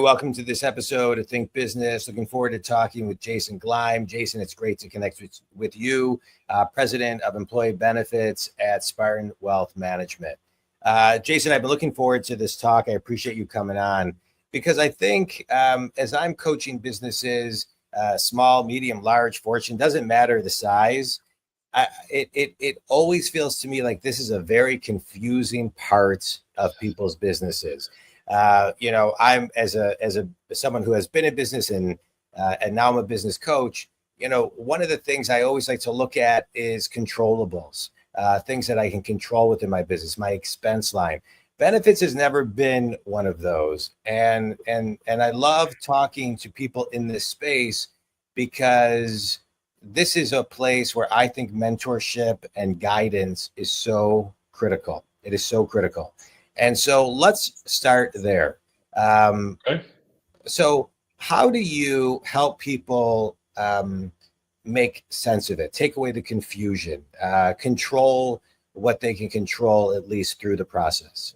welcome to this episode of Think Business. Looking forward to talking with Jason Glime. Jason, it's great to connect with you, President of Employee Benefits at Spartan Wealth Management. Jason, I've been looking forward to this talk. I appreciate you coming on because I think as I'm coaching businesses, small, medium, large, fortune, doesn't matter the size, it always feels to me like this is a very confusing part of people's businesses. I'm as someone who has been in business and now I'm a business coach. One of the things I always like to look at is controllables, things that I can control within my business, my expense line. Benefits has never been one of those, and I love talking to people in this space because this is a place where I think mentorship and guidance is so critical. It is so critical. And so let's start there. Okay. So how do you help people make sense of it, take away the confusion, control what they can control, at least through the process?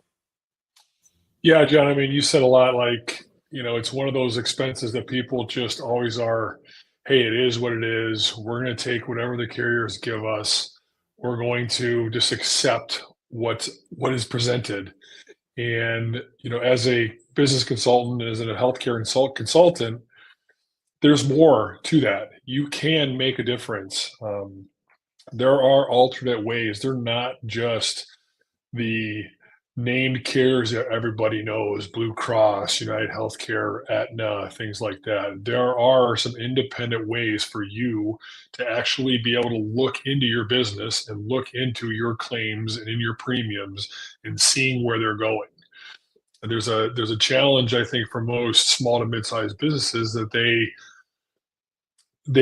Yeah, John, I mean, you said a lot like, it's one of those expenses that people just always are, hey, it is what it is. We're going to take whatever the carriers give us. We're going to just accept what is presented. And, as a business consultant, as a healthcare consultant, there's more to that. You can make a difference. There are alternate ways. They're not just the named carriers that everybody knows, Blue Cross, United Healthcare, Aetna, things like that. There are some independent ways for you to actually be able to look into your business and look into your claims and in your premiums and seeing where they're going. And there's a challenge, I think, for most small to mid-sized businesses that they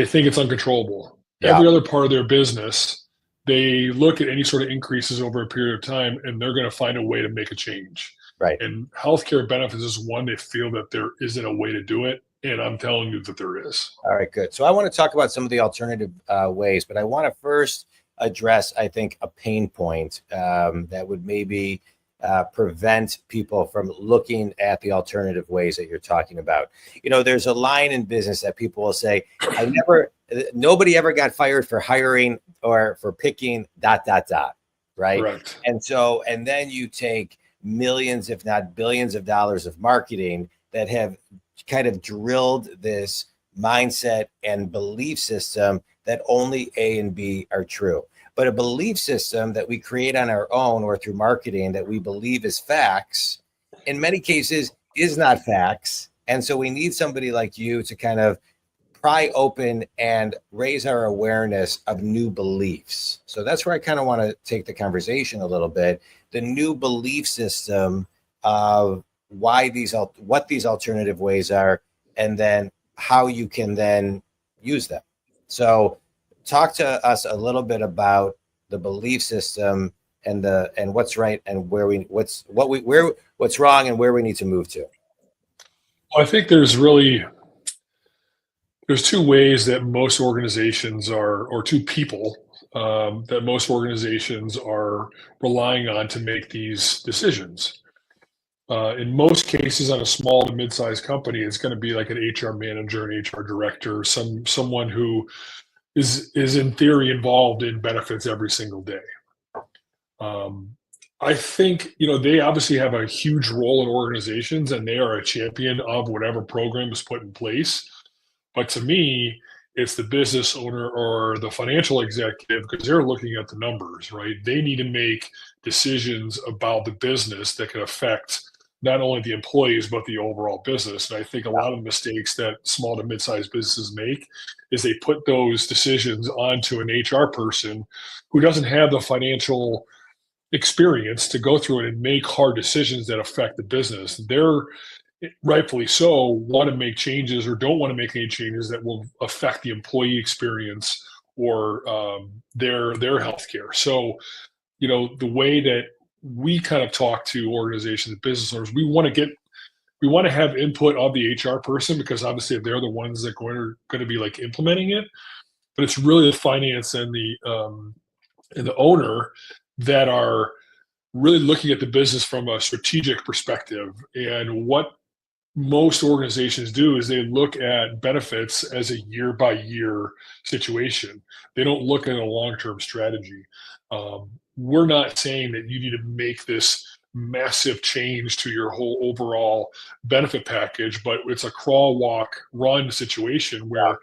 think it's uncontrollable. Yeah. Every other part of their business, they look at any sort of increases over a period of time and they're going to find a way to make a change. Right. And healthcare benefits is one. They feel that there isn't a way to do it. And I'm telling you that there is. All right, good. So I want to talk about some of the alternative ways, but I want to first address, I think, a pain point that would maybe prevent people from looking at the alternative ways that you're talking about. There's a line in business that people will say, nobody ever got fired for hiring or for picking ... Right. Correct. And then you take millions, if not billions of dollars of marketing that have kind of drilled this mindset and belief system that only A and B are true. But a belief system that we create on our own or through marketing that we believe is facts, in many cases is not facts. And so we need somebody like you to kind of pry open and raise our awareness of new beliefs. So that's where I kind of want to take the conversation a little bit, the new belief system of what these alternative ways are, and then how you can then use them. So talk to us a little bit about the belief system and what's right and what's wrong and where we need to move to. Well, I think there's two ways that most organizations or two people that most organizations are relying on to make these decisions. In most cases, on a small to mid-sized company, it's going to be like an HR manager, an HR director, someone who is in theory involved in benefits every single day. I think, they obviously have a huge role in organizations and they are a champion of whatever program is put in place. But to me, it's the business owner or the financial executive because they're looking at the numbers, right? They need to make decisions about the business that can affect not only the employees, but the overall business. And I think a lot of the mistakes that small to mid-sized businesses make is they put those decisions onto an HR person who doesn't have the financial experience to go through it and make hard decisions that affect the business. They're rightfully so want to make changes or don't want to make any changes that will affect the employee experience or their healthcare. So, the way that we kind of talk to organizations and business owners, we want to have input of the HR person because obviously they're the ones that are going to be like implementing it. But it's really the finance and the owner that are really looking at the business from a strategic perspective and what most organizations do is they look at benefits as a year by year situation. They don't look at a long term strategy. We're not saying that you need to make this massive change to your whole overall benefit package, but it's a crawl, walk, run situation where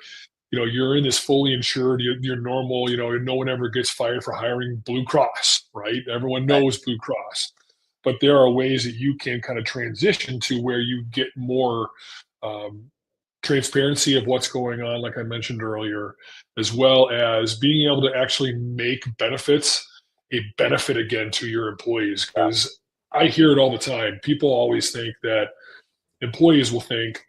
you're in this fully insured, you're normal, no one ever gets fired for hiring Blue Cross, right? Everyone Right. knows Blue Cross. But there are ways that you can kind of transition to where you get more um, transparency of what's going on, like I mentioned earlier, as well as being able to actually make benefits a benefit again to your employees. Because I hear it all the time. People always think that employees will think,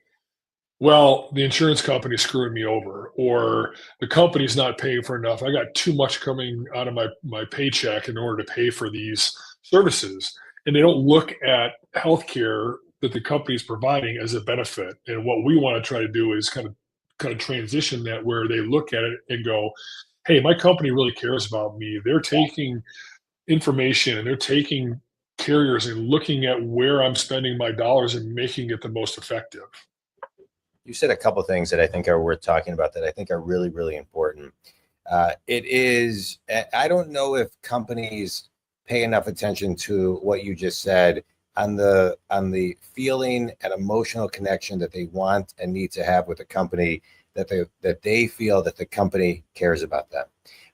well, the insurance company's screwing me over, or the company's not paying for enough. I got too much coming out of my paycheck in order to pay for these services. And they don't look at healthcare that the company's providing as a benefit. And what we want to try to do is kind of transition that where they look at it and go, hey, my company really cares about me. They're taking information and they're taking carriers and looking at where I'm spending my dollars and making it the most effective. You said a couple things that I think are worth talking about that I think are really, really important. It is, I don't know if companies pay enough attention to what you just said on the feeling and emotional connection that they want and need to have with a company, that they feel that the company cares about them.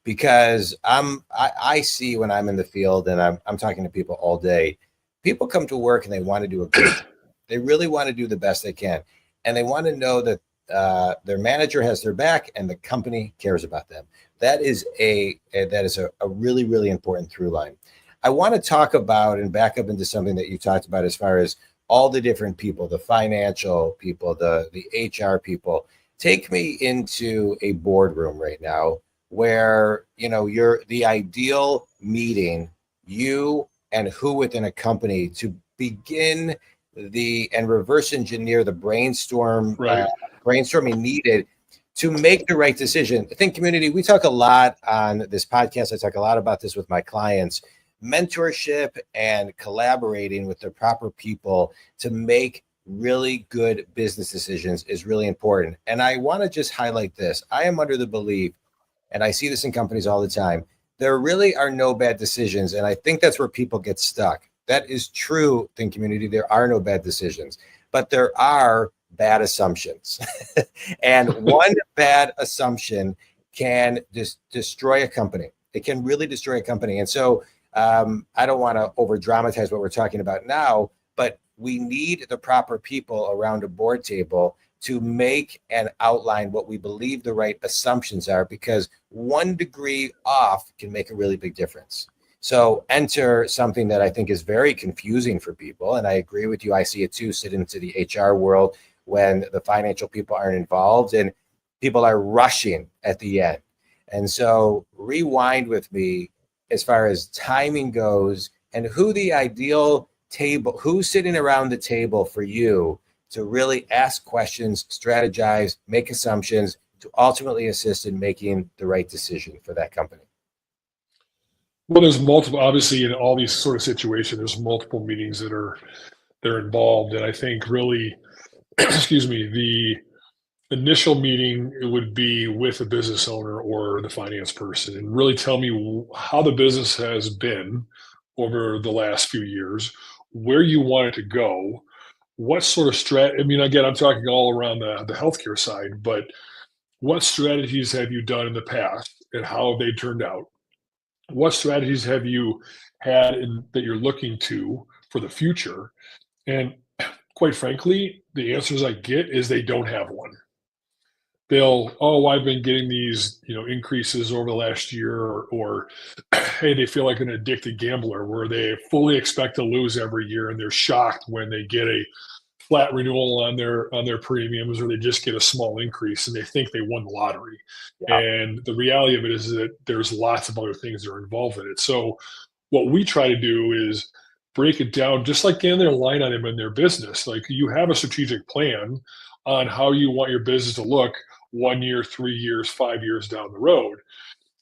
Because I see when I'm in the field and I'm talking to people all day, people come to work and they want to do a great job. They really want to do the best they can. And they want to know that their manager has their back and the company cares about them. That is a really, really important through line. I want to talk about and back up into something that you talked about as far as all the different people, the financial people, the HR people. Take me into a boardroom right now where you're the ideal meeting, you and who within a company to begin and reverse engineer the Right. brainstorming needed to make the right decision. I think community, we talk a lot on this podcast. I talk a lot about this with my clients. Mentorship and collaborating with the proper people to make really good business decisions is really important. And I want to just highlight this. I am under the belief, and I see this in companies all the time, there really are no bad decisions. And I think that's where people get stuck. That is true, Think Community. There are no bad decisions, but there are bad assumptions. And one bad assumption can destroy a company. It can really destroy a company. And so I don't want to over dramatize what we're talking about now, but we need the proper people around a board table to make and outline what we believe the right assumptions are, because 1 degree off can make a really big difference. So enter something that I think is very confusing for people. And I agree with you. I see it too, sit into the HR world when the financial people aren't involved and people are rushing at the end. And so rewind with me as far as timing goes and who the ideal table, who's sitting around the table for you to really ask questions, strategize, make assumptions to ultimately assist in making the right decision for that company. Well, there's multiple, obviously, in all these sort of situations, there's multiple meetings they're involved. And I think really, excuse me, the initial meeting it would be with a business owner or the finance person and really tell me how the business has been over the last few years, where you want it to go, what sort of strat. I mean, again, I'm talking all around the healthcare side, but what strategies have you done in the past and how have they turned out? What strategies have you had that you're looking to for the future? And quite frankly, the answers I get is they don't have one. They'll, oh, I've been getting these, increases over the last year, or hey, they feel like an addicted gambler where they fully expect to lose every year and they're shocked when they get a flat renewal on their premiums, or they just get a small increase and they think they won the lottery. Yeah. And the reality of it is that there's lots of other things that are involved in it. So what we try to do is break it down just like in their line item in their business. Like you have a strategic plan on how you want your business to look 1 year, 3 years, 5 years down the road.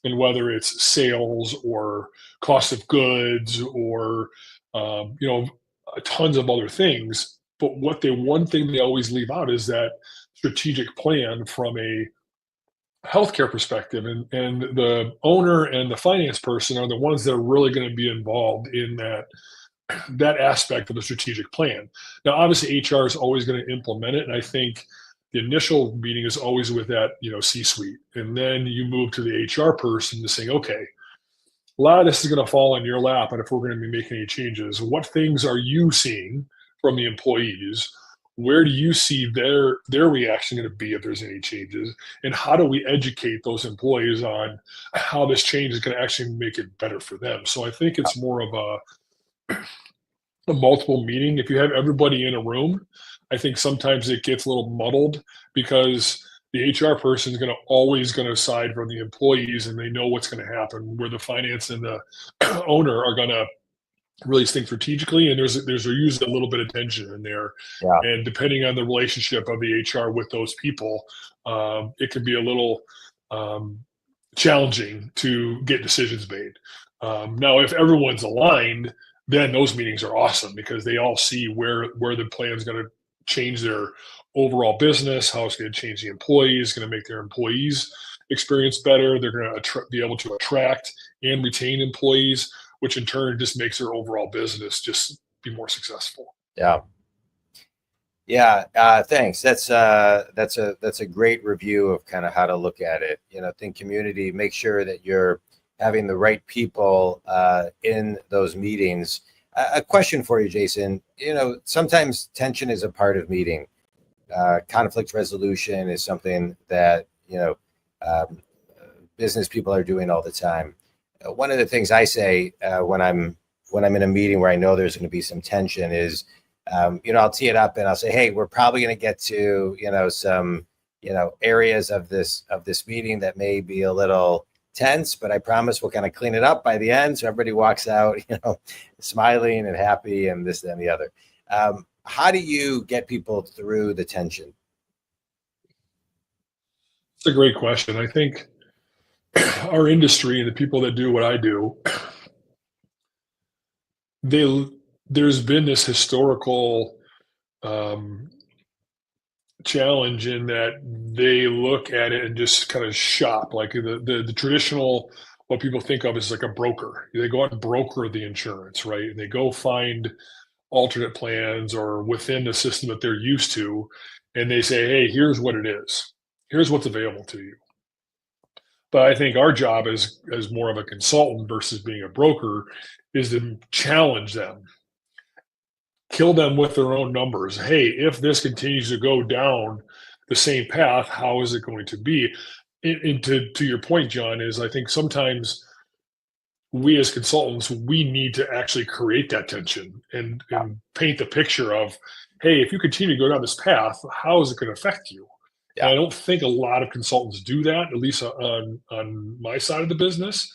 And whether it's sales or cost of goods or, tons of other things, But one thing they always leave out is that strategic plan from a healthcare perspective, and the owner and the finance person are the ones that are really going to be involved in that aspect of the strategic plan. Now, obviously, HR is always going to implement it, and I think the initial meeting is always with that C-suite, and then you move to the HR person to saying, okay, a lot of this is going to fall in your lap, and if we're going to be making any changes, what things are you seeing from the employees? Where do you see their reaction going to be if there's any changes? And how do we educate those employees on how this change is going to actually make it better for them? So I think it's more of a multiple meeting. If you have everybody in a room, I think sometimes it gets a little muddled because the HR person is always going to side from the employees, and they know what's going to happen. Where the finance and the owner are going to really think strategically, and there's usually a little bit of tension in there. Yeah. And depending on the relationship of the HR with those people, it can be a little challenging to get decisions made. Now, if everyone's aligned, then those meetings are awesome because they all see where the plan is going to change their overall business, how it's going to change the employees, going to make their employees experience better. They're going to be able to attract and retain employees, which in turn just makes their overall business just be more successful. Yeah. Yeah. Thanks. That's a great review of kind of how to look at it. Think community, make sure that you're having the right people in those meetings. A question for you, Jason. Sometimes tension is a part of meeting. Conflict resolution is something that business people are doing all the time. One of the things I say when I'm in a meeting where I know there's going to be some tension is, I'll tee it up and I'll say, hey, we're probably going to get to some areas of this meeting that may be a little tense, but I promise we'll kind of clean it up by the end. So everybody walks out, smiling and happy and this, that, and the other. How do you get people through the tension? It's a great question. I think our industry and the people that do what I do, there's been this historical challenge in that they look at it and just kind of shop like the traditional, what people think of as like a broker. They go out and broker the insurance, right? And they go find alternate plans or within the system that they're used to, and they say, hey, here's what it is. Here's what's available to you. But I think our job as more of a consultant versus being a broker is to challenge them, kill them with their own numbers. Hey, if this continues to go down the same path, how is it going to be? And to your point, John, is I think sometimes we as consultants, we need to actually create that tension and paint the picture of, hey, if you continue to go down this path, how is it going to affect you? Yeah. And I don't think a lot of consultants do that, at least on my side of the business.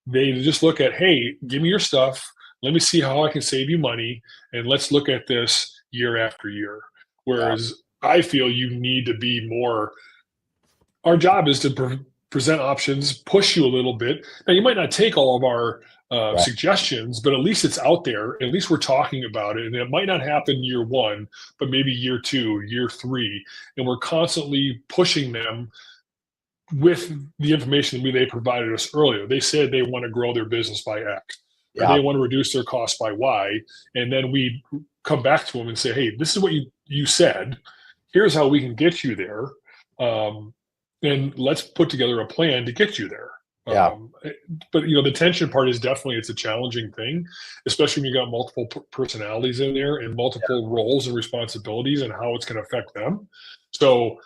They just look at, hey, give me your stuff. Let me see how I can save you money. And let's look at this year after year. Whereas I feel you need to be more, our job is to present options, push you a little bit. Now, you might not take all of our suggestions, but at least it's out there. At least we're talking about it. And it might not happen year one, but maybe year two, year three. And we're constantly pushing them with the information that they provided us earlier. They said they want to grow their business by X, or they want to reduce their costs by Y. And then we come back to them and say, hey, this is what you said. Here's how we can get you there. And let's put together a plan to get you there. But the tension part is definitely, it's a challenging thing, especially when you got multiple personalities in there and multiple roles and responsibilities and how it's going to affect them. So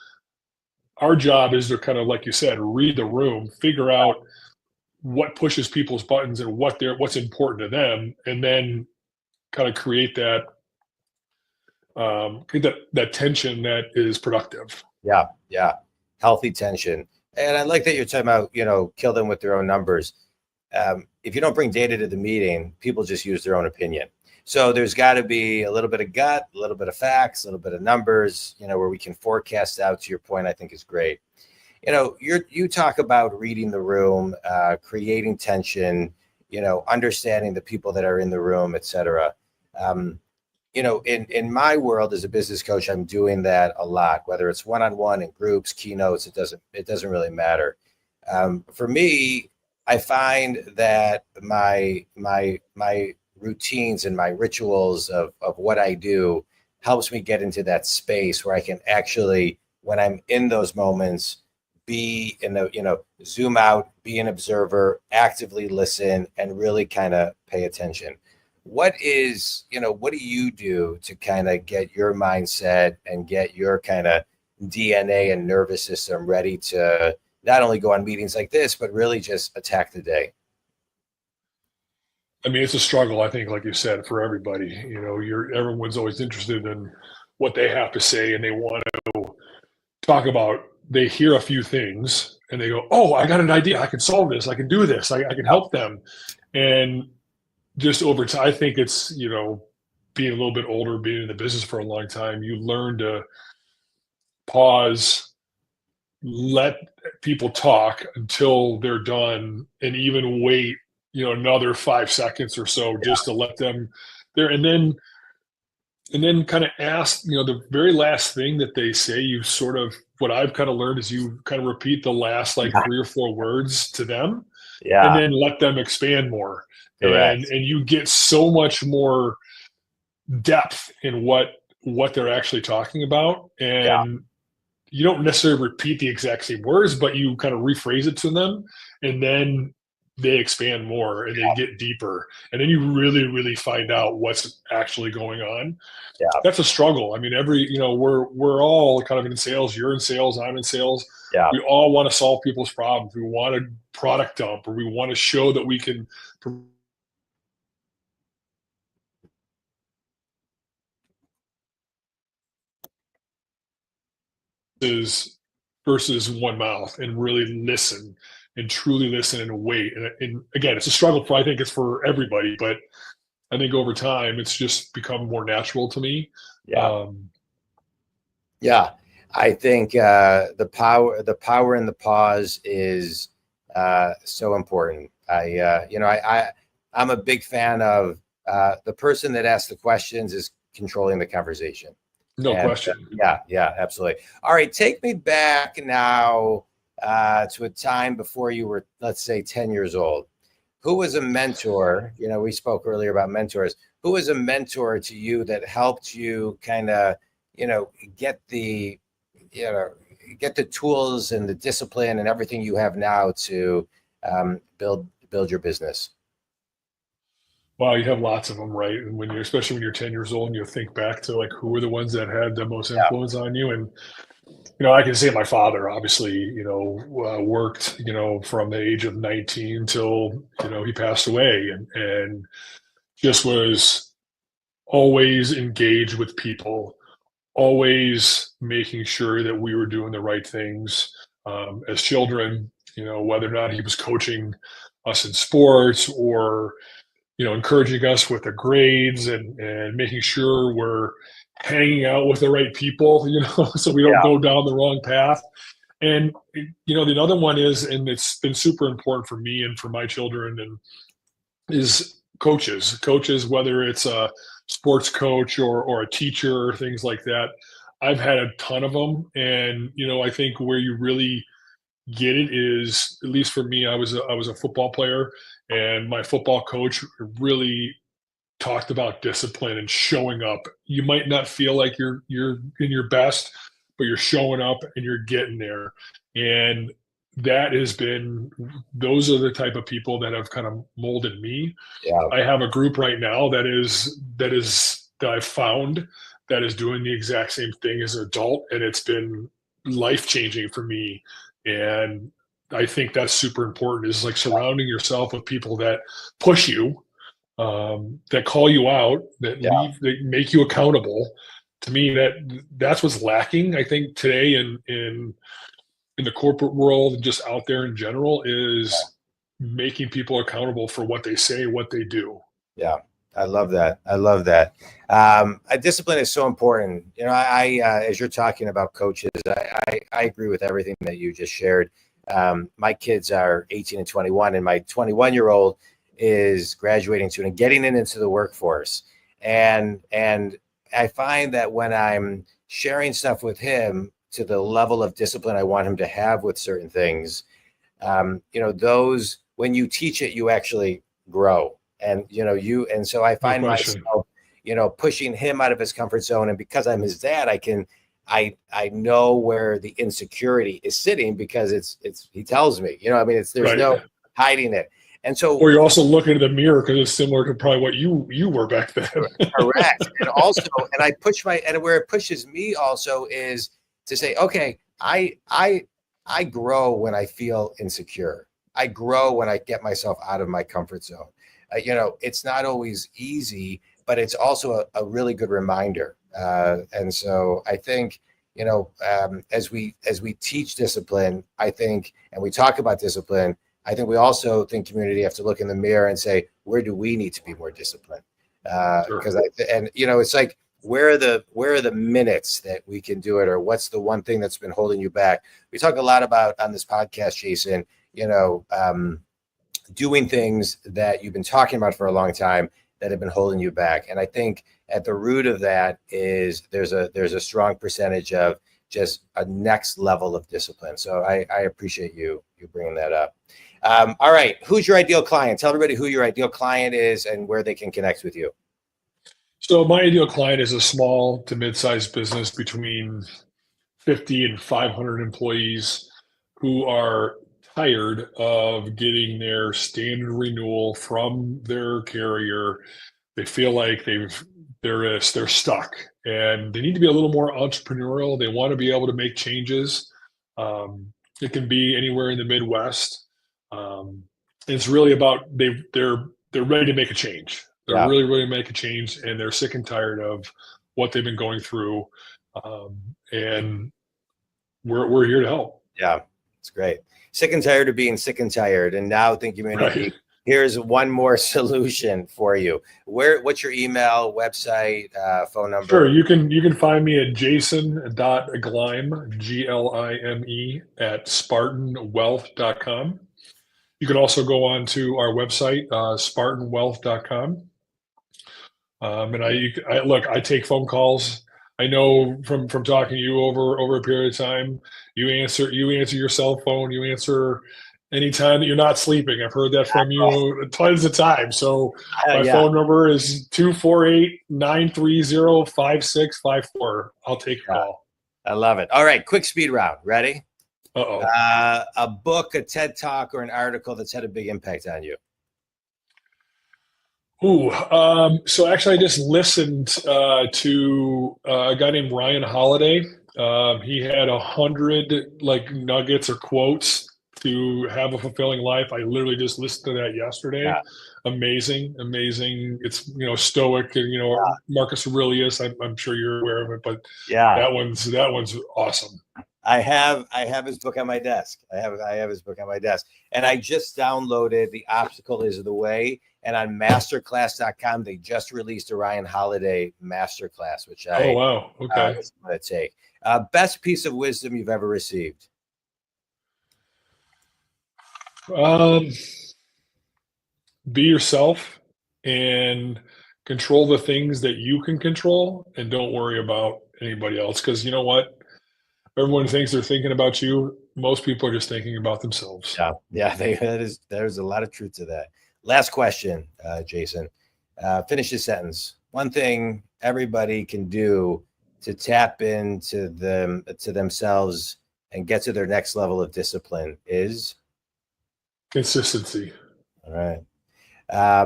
our job is to kind of, like you said, read the room, figure out what pushes people's buttons and what's important to them, and then kind of create that tension that is productive. Yeah. Healthy tension. And I like that you're talking about, kill them with their own numbers. If you don't bring data to the meeting, people just use their own opinion. So there's got to be a little bit of gut, a little bit of facts, a little bit of numbers, where we can forecast out. To your point, I think is great. You talk about reading the room, creating tension, understanding the people that are in the room, et cetera. in my world as a business coach, I'm doing that a lot, whether it's one-on-one in groups, keynotes, it doesn't really matter. For me, I find that my routines and my rituals of what I do helps me get into that space where I can actually, when I'm in those moments, be in the, zoom out, be an observer, actively listen, and really kind of pay attention. What do you do to kind of get your mindset and get your kind of DNA and nervous system ready to not only go on meetings like this, but really just attack the day? I mean, it's a struggle, I think, like you said, for everybody. Everyone's always interested in what they have to say, and they want to talk about. They hear a few things, and they go, "Oh, I got an idea. I can solve this. I can do this. I can help them." And just over time, I think it's being a little bit older, being in the business for a long time, you learn to pause, let people talk until they're done, and even wait another 5 seconds or so just to let them there, and then kind of ask the very last thing that they say. You sort of, what I've kind of learned is you kind of repeat the last like Yeah. 3 or 4 words to them, and Yeah, then let them expand more, and correct. and you get so much more depth in what they're actually talking about. Yeah, And you don't necessarily repeat the exact same words, but you kind of rephrase it to them, and then they expand more and they get deeper, and then you really really find out what's actually going on. yeah, That's a struggle. I mean, we're all kind of in sales. You're in sales, I'm in sales. yeah, We all want to solve people's problems. We want a product dump, or we want to show that we can versus versus one mouth, and really listen, and truly listen and wait. And again, it's a struggle for, I think it's for everybody, but I think over time it's just become more natural to me. yeah. Um, Yeah, I think the power in the pause is so important. I'm a big fan of the person that asks the questions is controlling the conversation. no And question. yeah, absolutely. All right, take me back now to a time before you were, let's say, 10 years old. Who was a mentor? We spoke earlier about mentors. Who was a mentor to you that helped you kind of, you know, get the, you know, get the tools and the discipline and everything you have now to build your business? Wow, you have lots of them, right? And especially when you're 10 years old, and you think back to like who were the ones that had the most Yeah, influence on you. And I can say my father obviously, worked, from the age of 19 till he passed away, and just was always engaged with people, always making sure that we were doing the right things, as children. Whether or not he was coaching us in sports, or encouraging us with the grades, and making sure we're hanging out with the right people, so we don't yeah, go down the wrong path. And the other one is, and it's been super important for me and for my children, and is coaches, whether it's a sports coach or a teacher or things like that. I've had a ton of them, and I think where you really get it is, at least for me, I was a football player, and my football coach really talked about discipline and showing up. You might not feel like you're in your best, but you're showing up and you're getting there. And that has been those are the type of people that have kind of molded me. yeah, I have a group right now that I've found that is doing the exact same thing as an adult, and it's been life changing for me. And I think that's super important, is like surrounding yourself with people that push you, that call you out, yeah, that make you accountable. To me, that's what's lacking, I think, today in the corporate world, and just out there in general, is making people accountable for what they say, what they do. yeah. I love that. I love that. Discipline is so important. As you're talking about coaches, I agree with everything that you just shared. My kids are 18 and 21, and my 21-year-old is graduating soon and getting into the workforce. And I find that when I'm sharing stuff with him to the level of discipline I want him to have with certain things, those, when you teach it, you actually grow. And, and so I find myself, pushing him out of his comfort zone. And because I'm his dad, I know where the insecurity is sitting because he tells me, there's right. no hiding it. And so, or you're also looking in the mirror because it's similar to probably what you were back then. Correct. And also, and I push and where it pushes me also is to say, okay, I grow when I feel insecure. I grow when I get myself out of my comfort zone. It's not always easy, but it's also a really good reminder. And so I think, as we teach discipline, I think, and we talk about discipline, I think we also think community have to look in the mirror and say, where do we need to be more disciplined? Because it's like, where are the minutes that we can do it, or what's the one thing that's been holding you back? We talk a lot about on this podcast, Jason, doing things that you've been talking about for a long time that have been holding you back. And I think at the root of that is there's a strong percentage of just a next level of discipline. So I appreciate you bringing that up. All right. Who's your ideal client? Tell everybody who your ideal client is and where they can connect with you. So my ideal client is a small to mid-sized business between 50 and 500 employees who are tired of getting their standard renewal from their carrier. They feel like they're stuck, and they need to be a little more entrepreneurial. They want to be able to make changes. It can be anywhere in the Midwest. It's really about they're ready to make a change. They're really, really make a change, and they're sick and tired of what they've been going through. And we're here to help. Yeah, it's great. Sick and tired of being sick and tired. And now Think Community, right. Here's one more solution for you. What's your email, website, phone number? Sure. You can find me at jason.glime, Glime, at spartanwealth.com. You can also go on to our website, spartanwealth.com. And I take phone calls. I know from talking to you over a period of time, you answer your cell phone, you answer anytime that you're not sleeping. I've heard that from you tons of times. So my phone number is 248-930-5654. I'll take a call. I love it. All right, quick speed round. Ready? Uh-oh. A book, a TED Talk, or an article that's had a big impact on you? So actually I just listened to a guy named Ryan Holiday. He had 100 nuggets or quotes to have a fulfilling life. I literally just listened to that yesterday. Yeah. Amazing. It's, stoic and, Marcus Aurelius. I'm sure you're aware of it, but that one's awesome. I have his book on my desk. I have his book on my desk, and I just downloaded The Obstacle Is the Way. And on masterclass.com, they just released a Ryan Holiday masterclass, which I'm going to take. Best piece of wisdom you've ever received? Be yourself and control the things that you can control, and don't worry about anybody else. Because you know what? Everyone thinks they're thinking about you. Most people are just thinking about themselves. Yeah. There's a lot of truth to that. Last question, Jason. Finish this sentence. One thing everybody can do to tap into themselves and get to their next level of discipline is consistency. All right. I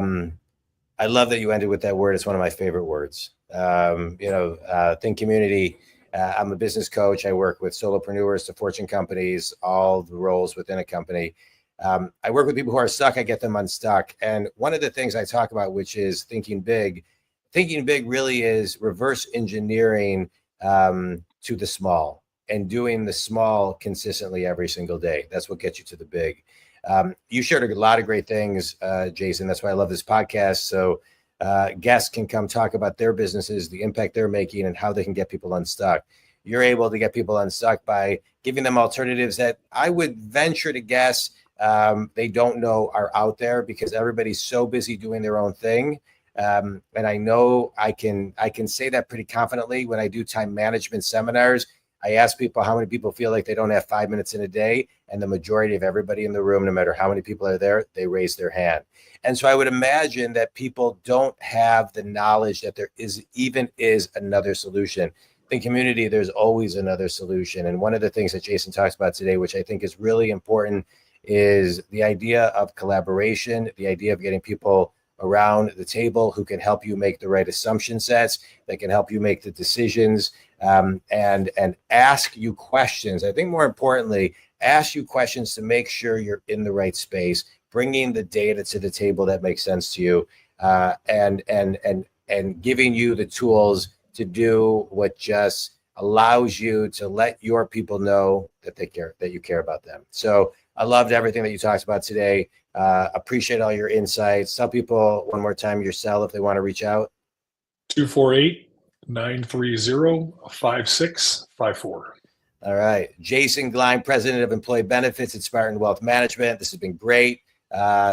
love that you ended with that word. It's one of my favorite words. Think Community. I'm a business coach. I work with solopreneurs to Fortune companies, all the roles within a company. I work with people who are stuck. I get them unstuck. And one of the things I talk about, which is thinking big. Thinking big really is reverse engineering to the small and doing the small consistently every single day. That's what gets you to the big. You shared a lot of great things, Jason. That's why I love this podcast. So guests can come talk about their businesses, the impact they're making, and how they can get people unstuck. You're able to get people unstuck by giving them alternatives that I would venture to guess they don't know are out there, because everybody's so busy doing their own thing And I know I can say that pretty confidently when I do time management seminars. I ask people how many people feel like they don't have 5 minutes in a day, and the majority of everybody in the room, no matter how many people are there, they raise their hand. And so I would imagine that people don't have the knowledge that there is another solution. In community, there's always another solution. And one of the things that Jason talks about today, which I think is really important, is the idea of collaboration, the idea of getting people around the table who can help you make the right assumption sets, that can help you make the decisions, and ask you questions. I think more importantly, ask you questions to make sure you're in the right space, bringing the data to the table that makes sense to you, and giving you the tools to do what just allows you to let your people know that you care about them. So I loved everything that you talked about today. Appreciate all your insights. Tell people one more time your cell if they want to reach out. 248-930-5654. All right. Jason Glime, President of Employee Benefits at Spartan Wealth Management. This has been great.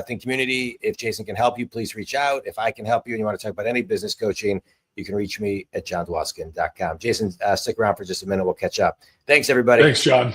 Think community, if Jason can help you, please reach out. If I can help you and you want to talk about any business coaching, you can reach me at johndwoskin.com. Jason, stick around for just a minute. We'll catch up. Thanks, everybody. Thanks, John.